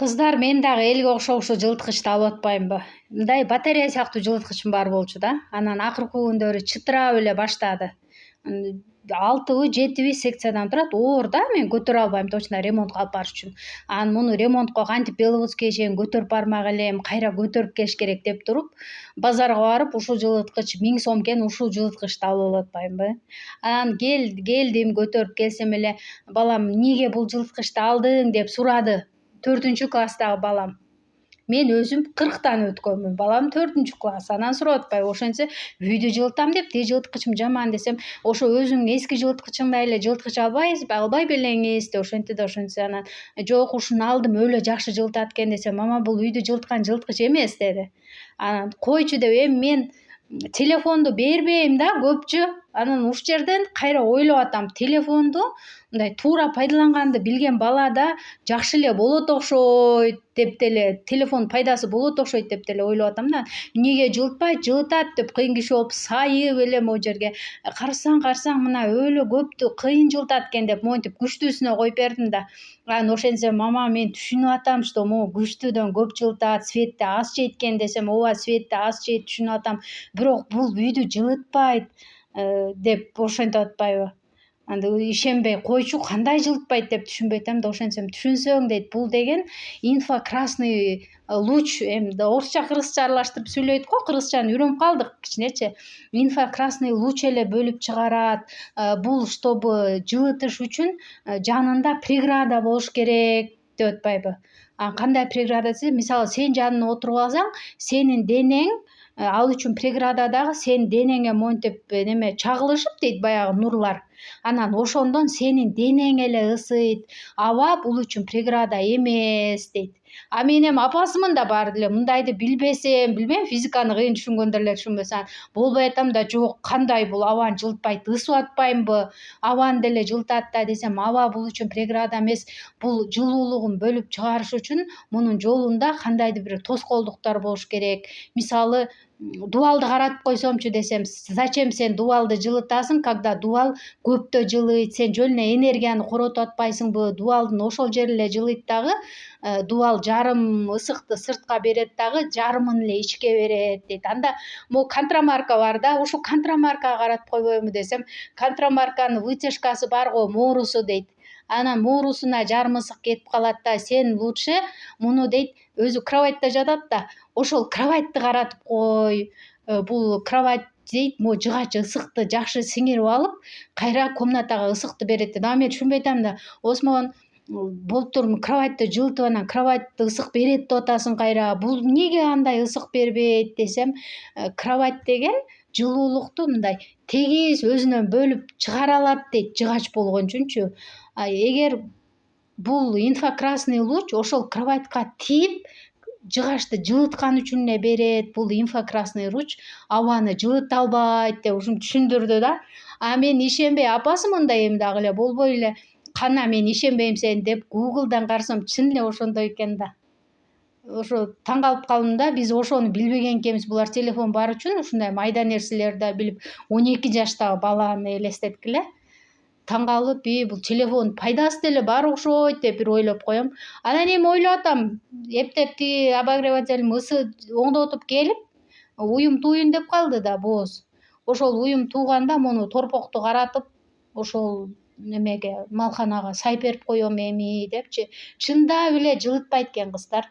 Кыздар, мен дагы элге окшоп ушу жылыткычты алып атпаймынбы? Мындай батарея сыяктуу жылыткычым бар болчу да. Анан акыркы күндөрү чытырап эле баштады. 6бы 7 секциядан турат. Оор да, мен көтөрө албайм точно ремонтко алып барыш үчүн. Анан муну ремонтко кантип Беловодскийге чейин көтөрүп бармак элем, кайра көтөрүп келиш керек деп туруп, базарга барып ушул жылыткыч 1000 сом экен, ушул жылыткычты алып атпаймынбы? Анан келдим, көтөрүп келсем эле балам эмнеге бул жылыткычты алдың деп сурады. 4-класстагы балам. Мен өзүм 40-тан өткөнмүн. Балам 4-класс. Анан сурап атпайбы, ошентсе үйдү жылытам деп, тиги жылыткычым жаман десем, ошо өзүңдүн эски жылыткычыңдай эле жылыткыч албай белеңиз деп ошентти да ошентсе анан жок, ушуну алдым, өлө жакшы жылытат экен десем, мама бул үйдү жылыткан жылыткыч эмес деди. Анан койчу деп мен телефонду бербейм да көпчү. Анан ушул жерден кайра ойлоп атам, телефонду мындай туура пайдаланганды билген бала да жакшы эле болот окшойт деп деле, телефон пайдасы болот окшойт деп деле ойлоп атам да. Эмнеге жылытпайт, жылытат деп кыйын киши болуп сайып элем могу жерге. Карасаң мына өлө көптү кыйын жылытат экен деп монтип күчтүүсүнө коюп бердим да. Анан ошентсе мама мен түшүнүп атам, что могу күчтүүдөн көп жылытат, светти аз жейт экен десем, ооба светти аз жейт, түшүнүп атам. Бирок бул үйдү жылытпайт деп ошентип атпайбы? Анда ишенбей койчу, кандай жылытпайт деп түшүнбөй атам да, ошентсем түшүнсөң дейт, бул деген инфракрасный луч, эми орусча кыргызча аралаштырып сүйлөйт го, кыргызчаны үйрөнүп калдык кичинечи. Инфракрасный луч эле бөлүп чыгарат. Бул чтобы жылытыш үчүн жанында преграда болуш керек деп атпайбы? Кандай преграда десе, мисалы сен жанына отуруп алсаң, сенин денең ал үчүн преградадагы сенин денеңе монтип неме чагылышып дейт, баягы нурлар. Анан ошондон сенин денең эле ысыйт. Аба бул үчүн преграда эмес дейт. Мен эми апасымын да баары деле, мындайды билбесем, билбейм, физиканы кыйын түшүнгөндөр эле түшүнбөсө, болбой атам да, жок, кандай бул абаны жылытпайт, ысып атпаймынбы? Абаны деле жылытат да десем, аба бул үчүн преграда эмес, бул жылуулугун бөлүп чыгарыш үчүн мунун жолунда кандайдыр бир тоскоолдуктар болуш керек. Мисалы, дубалды каратып койсомчу десем, зачем сен дубалды жылытасың, когда дубал көптө жылыйт, сен жөн эле энергияны коротуп атпайсыңбы? Дубалдын ошол жери эле жылыйт дагы, дубал жарым ысыкты сыртка берет дагы, жарымын эле ичке берет дейт. Анда могу контрамарка бар да, ушул контрамаркага каратып койбойбу десем, контрамарканын вытяжкасы бар го, моорусу дейт. Анан моорусуна жарым ысык кетип калат да, сен лучше муну дейт, өзү кроватьта жатат да, ошол кроватьты каратып кой. Бул кровать дейт, могу жыгач ысыкты жакшы сиңирип алып, кайра комнатага ысыкты берет дейт. Мен түшүнбөй атам да, осмон болуптур кроватьты жылытып анан кроватьты ысык берет деп атасың кайра. Бул эмнеге андай ысык бербейт десем, кровать деген жылуулукту мындай тегиз өзүнөн бөлүп чыгара алат дейт, жыгач болгон үчүнчү. Эгер бул инфракрасный луч ошол кроватька тийип, жыгачты жылыткан үчүн эле берет. Бул инфракрасный луч абаны жылыта албайт деп ушуну түшүндүрдү да. Мен ишенбей, апасымын да эми дагы эле, болбой эле, кана мен ишенбейм сени деп Google'дан карасам чын эле ошондой экен да. Ошо таң калып калдым да, биз ошону билбеген экенбиз. Булар телефон бар үчүн ушундай майда нерселерди да билип, 12 жаштагы баланы элестеттик эле. Таң калып, бул телефон пайдасы деле бар окшойт деп бир ойлоп коем. Анан эми ойлоп атам, эптеп тиги обогревателим оңдотуп келип, уюм туюн деп калды да бооз. Ошол уюм тууганда муну торпокту каратып, ошол немеге, малканага сайып берип коем эми депчи. Чындап эле жылытпайт экен кыздар.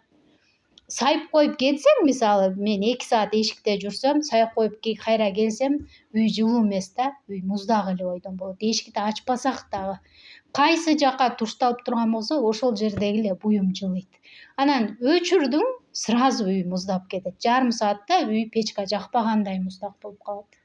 Сайып коюп кетсең, мисалы, мен 2 саат эшикте жүрсөм, сайып коюп кайра келсем, үй жылуу эмес да, үй муздак эле бойдон болот. Эшикти ачпасак дагы, кайсы жакка тушталып турган болсо, ошол жердеги эле буюм жылыйт. Анан өчүрдүң, сразу үй муздап кетет. Жарым саатта үй печка жакпагандай муздак болуп калат.